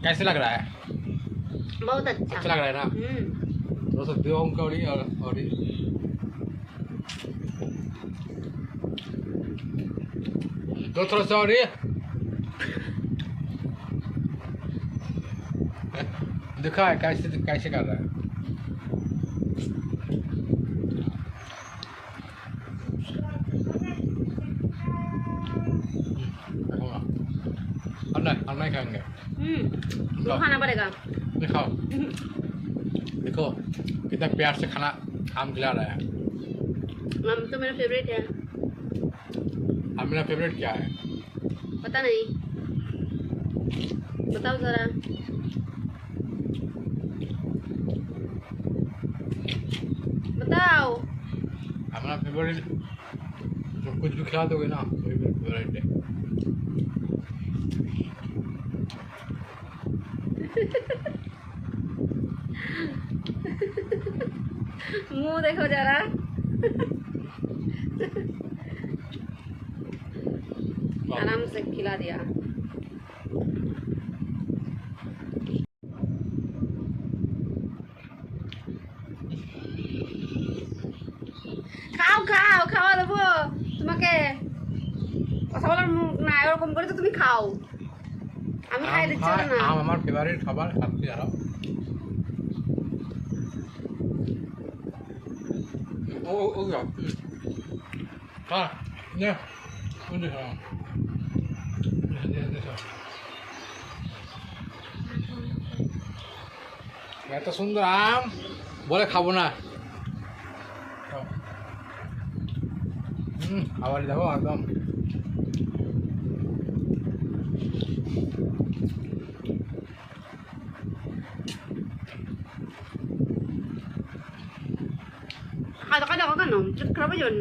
कैसे लग रहा है? बहुत अच्छा अच्छा लग रहा है ना? दोस्तों देवों कौड़ी और दो थोड़ा सा और ये दिखा है कैसे कैसे कर रहा है। हम नहीं खाएंगे। तो खाना पड़ेगा। दिखाओ देखो कितना प्यार से खाना आम खिला रहा है। आम तो मेरा फेवरेट है। अब मेरा फेवरेट क्या है? पता नहीं, बताओ जरा। बताओ। हमारा फेवरेट जो कुछ भी खिला दोगे ना वही मेरा फेवरेट है। मुंह देखो जरा। आराम से खिला दिया। খাও খাও খাওয়া দেবো তোমাকে। কথা বলার মুখ না, এরকম করে তো তুমি খাও। আমি খাই দিচ্ছি না। আম আমার ফেভারিট খাবার, খাচ্ছি আরো। ও খা নে কোন খা এত সুন্দর আম বলে খাবো না। খাবার দেখো একদম Ada-ada ka ganun. Check ka ba yun, na?